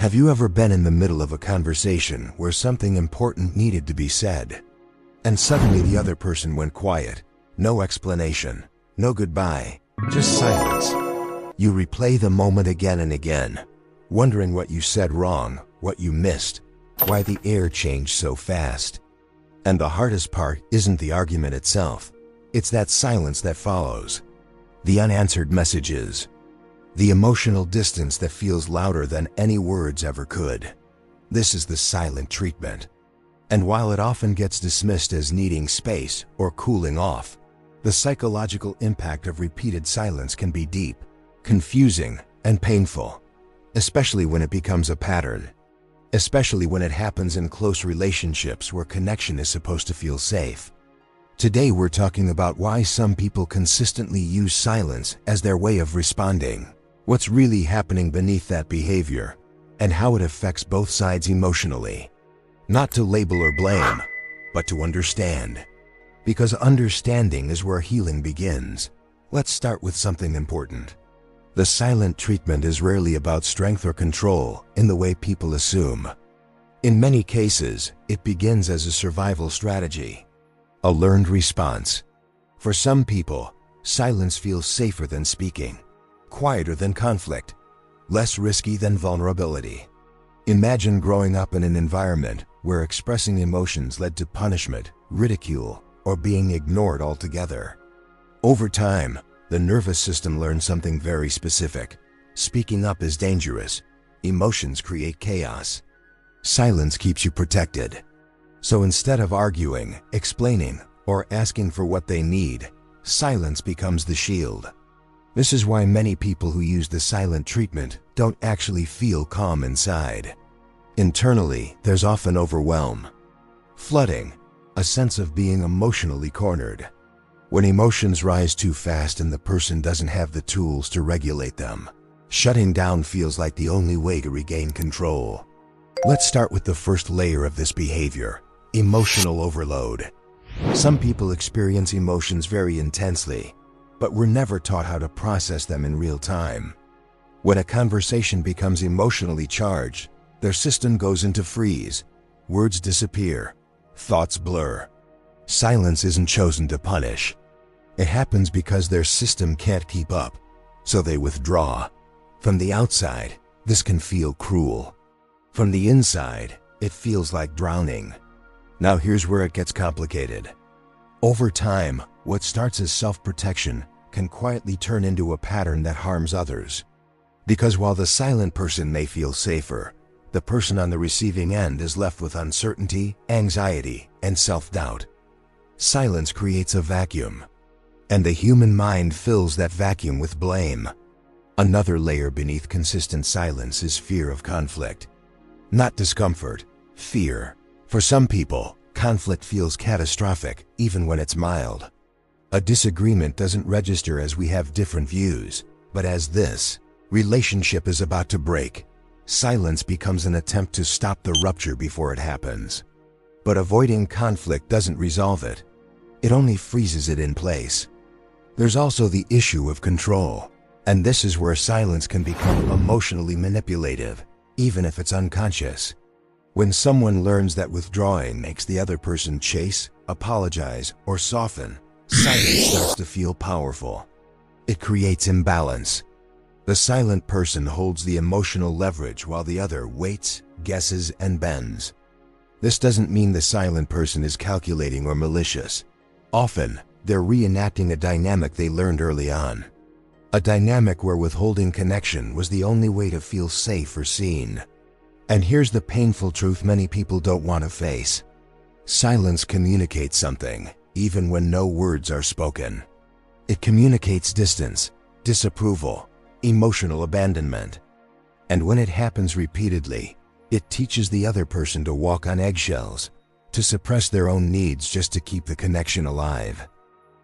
Have you ever been in the middle of a conversation where something important needed to be said, and suddenly the other person went quiet? No explanation, no goodbye, just silence. You replay the moment again and again, wondering what you said wrong, what you missed, why the air changed so fast. And the hardest part isn't the argument itself, it's that silence that follows. The unanswered messages. The emotional distance that feels louder than any words ever could. This is the silent treatment. And while it often gets dismissed as needing space or cooling off, the psychological impact of repeated silence can be deep, confusing, and painful, especially when it becomes a pattern. Especially when it happens in close relationships where connection is supposed to feel safe. Today we're talking about why some people consistently use silence as their way of responding, what's really happening beneath that behavior, and how it affects both sides emotionally. Not to label or blame, but to understand. Because understanding is where healing begins. Let's start with something important. The silent treatment is rarely about strength or control in the way people assume. In many cases, it begins as a survival strategy, a learned response. For some people, silence feels safer than speaking, quieter than conflict, less risky than vulnerability. Imagine growing up in an environment where expressing emotions led to punishment, ridicule, or being ignored altogether. Over time, the nervous system learns something very specific. Speaking up is dangerous. Emotions create chaos. Silence keeps you protected. So instead of arguing, explaining, or asking for what they need, silence becomes the shield. This is why many people who use the silent treatment don't actually feel calm inside. Internally, there's often overwhelm, flooding, a sense of being emotionally cornered. When emotions rise too fast and the person doesn't have the tools to regulate them, shutting down feels like the only way to regain control. Let's start with the first layer of this behavior, emotional overload. Some people experience emotions very intensely, but were never taught how to process them in real time. When a conversation becomes emotionally charged, their system goes into freeze. Words disappear, thoughts blur. Silence isn't chosen to punish. It happens because their system can't keep up, so they withdraw. From the outside, this can feel cruel. From the inside, it feels like drowning. Now here's where it gets complicated. Over time, what starts as self-protection can quietly turn into a pattern that harms others. Because while the silent person may feel safer, the person on the receiving end is left with uncertainty, anxiety, and self-doubt. Silence creates a vacuum, and the human mind fills that vacuum with blame. Another layer beneath consistent silence is fear of conflict. Not discomfort, fear. For some people, conflict feels catastrophic even when it's mild. A disagreement doesn't register as we have different views, but as this relationship is about to break. Silence becomes an attempt to stop the rupture before it happens. But avoiding conflict doesn't resolve it. It only freezes it in place. There's also the issue of control, and this is where silence can become emotionally manipulative, even if it's unconscious. When someone learns that withdrawing makes the other person chase, apologize, or soften, silence starts to feel powerful. It creates imbalance. The silent person holds the emotional leverage while the other waits, guesses, and bends. This doesn't mean the silent person is calculating or malicious. Often, they're reenacting a dynamic they learned early on. A dynamic where withholding connection was the only way to feel safe or seen. And here's the painful truth many people don't want to face. Silence communicates something, even when no words are spoken. It communicates distance, disapproval, emotional abandonment. And when it happens repeatedly, it teaches the other person to walk on eggshells, to suppress their own needs just to keep the connection alive.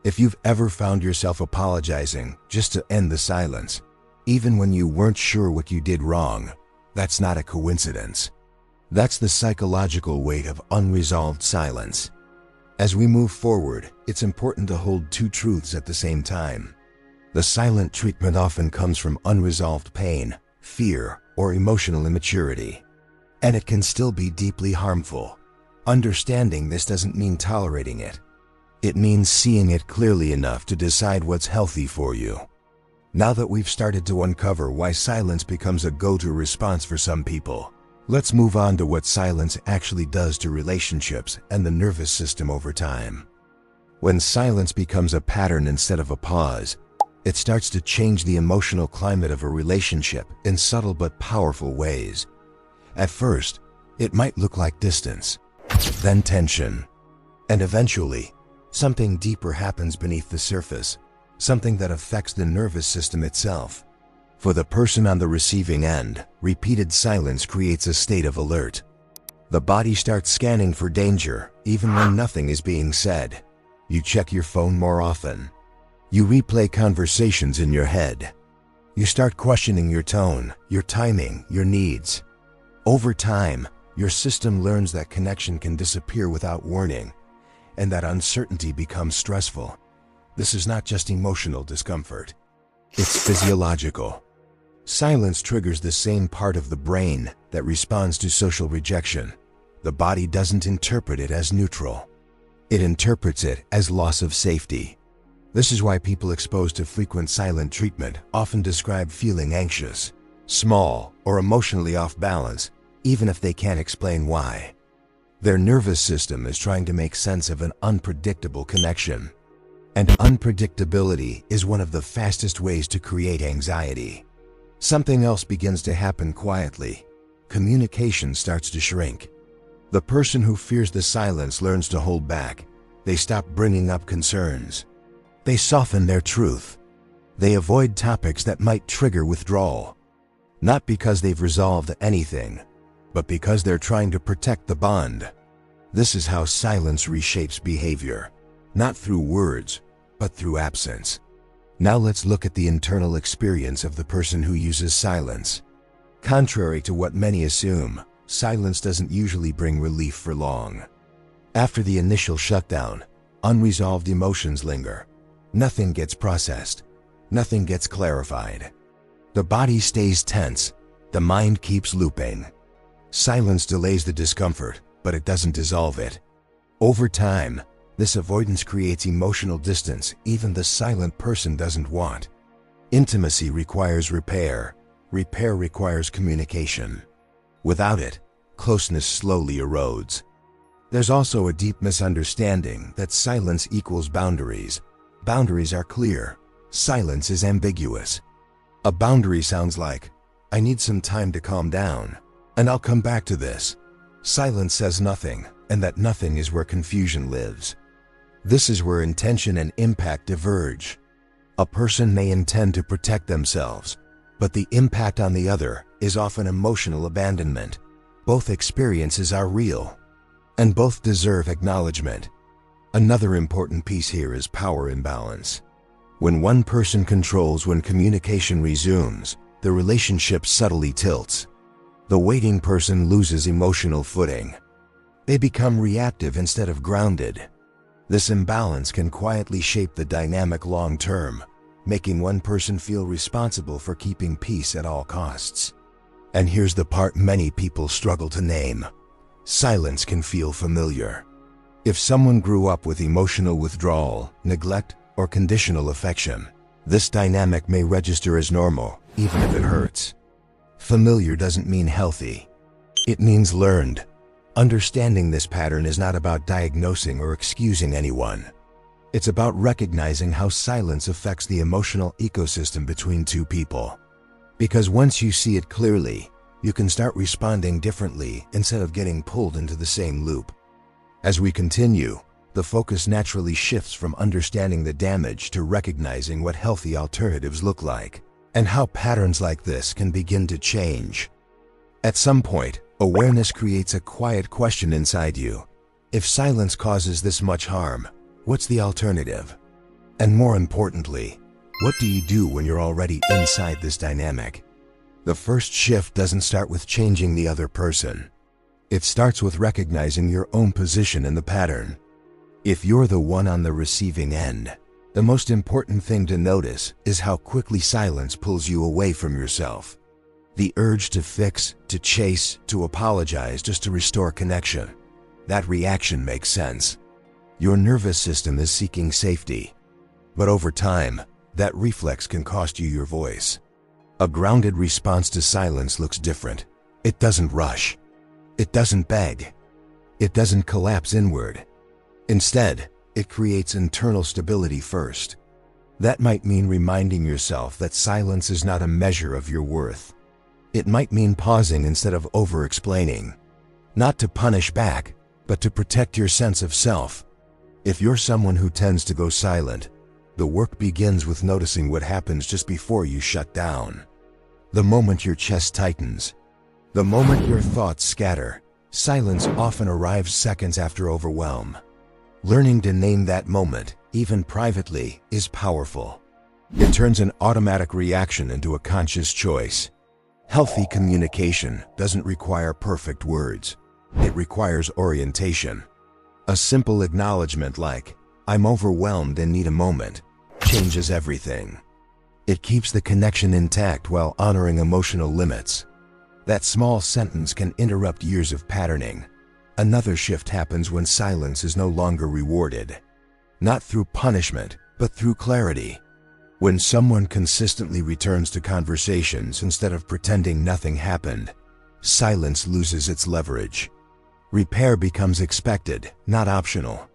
If you've ever found yourself apologizing just to end the silence, even when you weren't sure what you did wrong, that's not a coincidence. That's the psychological weight of unresolved silence. As we move forward, it's important to hold two truths at the same time. The silent treatment often comes from unresolved pain, fear, or emotional immaturity. And it can still be deeply harmful. Understanding this doesn't mean tolerating it. It means seeing it clearly enough to decide what's healthy for you. Now that we've started to uncover why silence becomes a go-to response for some people, let's move on to what silence actually does to relationships and the nervous system over time. When silence becomes a pattern instead of a pause, it starts to change the emotional climate of a relationship in subtle but powerful ways. At first, it might look like distance, then tension, and eventually, something deeper happens beneath the surface, something that affects the nervous system itself. For the person on the receiving end, repeated silence creates a state of alert. The body starts scanning for danger, even when nothing is being said. You check your phone more often. You replay conversations in your head. You start questioning your tone, your timing, your needs. Over time, your system learns that connection can disappear without warning, and that uncertainty becomes stressful. This is not just emotional discomfort. It's physiological. Silence triggers the same part of the brain that responds to social rejection. The body doesn't interpret it as neutral. It interprets it as loss of safety. This is why people exposed to frequent silent treatment often describe feeling anxious, small, or emotionally off balance, even if they can't explain why. Their nervous system is trying to make sense of an unpredictable connection. And unpredictability is one of the fastest ways to create anxiety. Something else begins to happen quietly. Communication starts to shrink. The person who fears the silence learns to hold back. They stop bringing up concerns. They soften their truth. They avoid topics that might trigger withdrawal. Not because they've resolved anything, but because they're trying to protect the bond. This is how silence reshapes behavior, not through words, but through absence. Now let's look at the internal experience of the person who uses silence. Contrary to what many assume, silence doesn't usually bring relief for long. After the initial shutdown, unresolved emotions linger. Nothing gets processed. Nothing gets clarified. The body stays tense. The mind keeps looping. Silence delays the discomfort, but it doesn't dissolve it. Over time, this avoidance creates emotional distance even the silent person doesn't want. Intimacy requires repair. Repair requires communication. Without it, closeness slowly erodes. There's also a deep misunderstanding that silence equals boundaries. Boundaries are clear. Silence is ambiguous. A boundary sounds like, I need some time to calm down, and I'll come back to this. Silence says nothing, and that nothing is where confusion lives. This is where intention and impact diverge. A person may intend to protect themselves, but the impact on the other is often emotional abandonment. Both experiences are real, and both deserve acknowledgement. Another important piece here is power imbalance. When one person controls when communication resumes, the relationship subtly tilts. The waiting person loses emotional footing. They become reactive instead of grounded. This imbalance can quietly shape the dynamic long term, making one person feel responsible for keeping peace at all costs. And here's the part many people struggle to name. Silence can feel familiar. If someone grew up with emotional withdrawal, neglect, or conditional affection, this dynamic may register as normal, even if it hurts. Familiar doesn't mean healthy. It means learned. Understanding this pattern is not about diagnosing or excusing anyone. It's about recognizing how silence affects the emotional ecosystem between two people. Because once you see it clearly, you can start responding differently instead of getting pulled into the same loop. As we continue, the focus naturally shifts from understanding the damage to recognizing what healthy alternatives look like, and how patterns like this can begin to change. At some point, awareness creates a quiet question inside you. If silence causes this much harm, what's the alternative? And more importantly, what do you do when you're already inside this dynamic? The first shift doesn't start with changing the other person. It starts with recognizing your own position in the pattern. If you're the one on the receiving end, the most important thing to notice is how quickly silence pulls you away from yourself. The urge to fix, to chase, to apologize just to restore connection. That reaction makes sense. Your nervous system is seeking safety. But over time, that reflex can cost you your voice. A grounded response to silence looks different. It doesn't rush. It doesn't beg. It doesn't collapse inward. Instead, it creates internal stability first. That might mean reminding yourself that silence is not a measure of your worth. It might mean pausing instead of over-explaining. Not to punish back, but to protect your sense of self. If you're someone who tends to go silent, the work begins with noticing what happens just before you shut down. The moment your chest tightens, the moment your thoughts scatter, silence often arrives seconds after overwhelm. Learning to name that moment, even privately, is powerful. It turns an automatic reaction into a conscious choice. Healthy communication doesn't require perfect words. It requires orientation. A simple acknowledgement like, "I'm overwhelmed and need a moment," changes everything. It keeps the connection intact while honoring emotional limits. That small sentence can interrupt years of patterning. Another shift happens when silence is no longer rewarded. Not through punishment, but through clarity. When someone consistently returns to conversations instead of pretending nothing happened, silence loses its leverage. Repair becomes expected, not optional.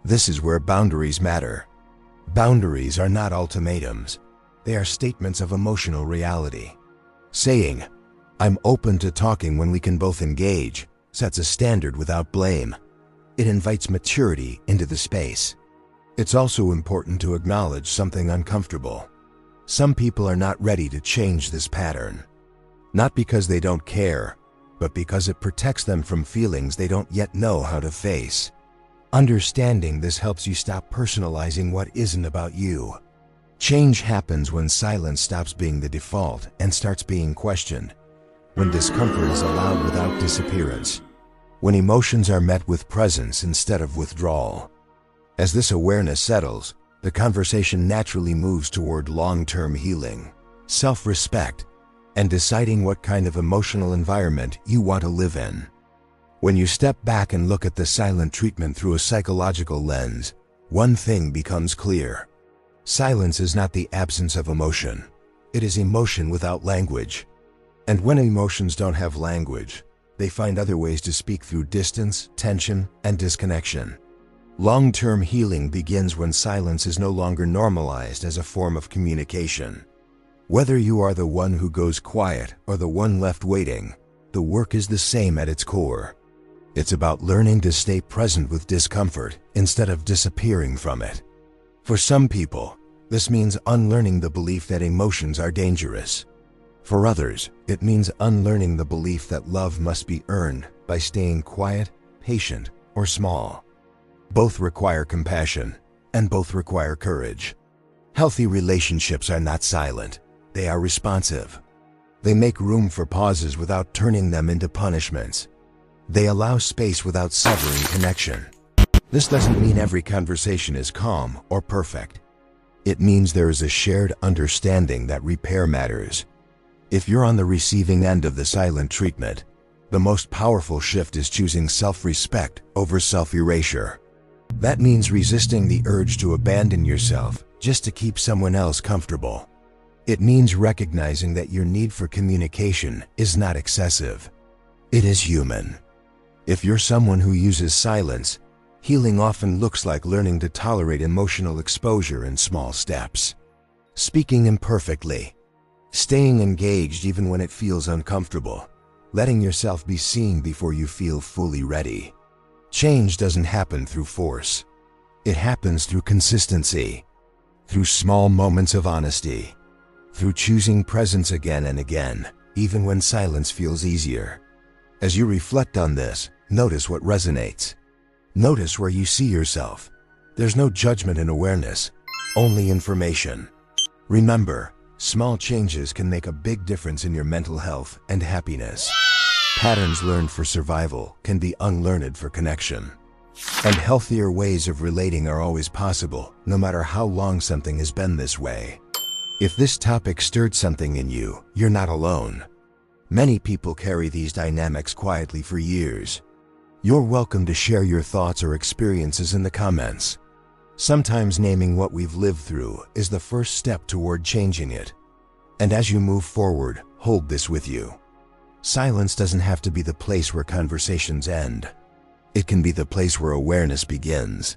This is where boundaries matter. Boundaries are not ultimatums. They are statements of emotional reality. Saying, "I'm open to talking when we can both engage," sets a standard without blame. It invites maturity into the space. It's also important to acknowledge something uncomfortable. Some people are not ready to change this pattern. Not because they don't care, but because it protects them from feelings they don't yet know how to face. Understanding this helps you stop personalizing what isn't about you. Change happens when silence stops being the default and starts being questioned. When discomfort is allowed without disappearance. When emotions are met with presence instead of withdrawal. As this awareness settles, the conversation naturally moves toward long-term healing, self-respect, and deciding what kind of emotional environment you want to live in. When you step back and look at the silent treatment through a psychological lens, one thing becomes clear. Silence is not the absence of emotion. It is emotion without language. And when emotions don't have language, they find other ways to speak through distance, tension, and disconnection. Long-term healing begins when silence is no longer normalized as a form of communication. Whether you are the one who goes quiet or the one left waiting, the work is the same at its core. It's about learning to stay present with discomfort instead of disappearing from it. For some people, this means unlearning the belief that emotions are dangerous. For others, it means unlearning the belief that love must be earned by staying quiet, patient, or small. Both require compassion, and both require courage. Healthy relationships are not silent. They are responsive. They make room for pauses without turning them into punishments. They allow space without severing connection. This doesn't mean every conversation is calm or perfect. It means there is a shared understanding that repair matters. If you're on the receiving end of the silent treatment, the most powerful shift is choosing self-respect over self-erasure. That means resisting the urge to abandon yourself just to keep someone else comfortable. It means recognizing that your need for communication is not excessive. It is human. If you're someone who uses silence, healing often looks like learning to tolerate emotional exposure in small steps. Speaking imperfectly, staying engaged even when it feels uncomfortable, letting yourself be seen before you feel fully ready. Change doesn't happen through force. It happens through consistency, through small moments of honesty, through choosing presence again and again, even when silence feels easier. As you reflect on this, notice what resonates. Notice where you see yourself. There's no judgment in awareness, only information. Remember, small changes can make a big difference in your mental health and happiness. Patterns learned for survival can be unlearned for connection. And healthier ways of relating are always possible, no matter how long something has been this way. If this topic stirred something in you, you're not alone. Many people carry these dynamics quietly for years. You're welcome to share your thoughts or experiences in the comments. Sometimes naming what we've lived through is the first step toward changing it. And as you move forward, hold this with you. Silence doesn't have to be the place where conversations end. It can be the place where awareness begins.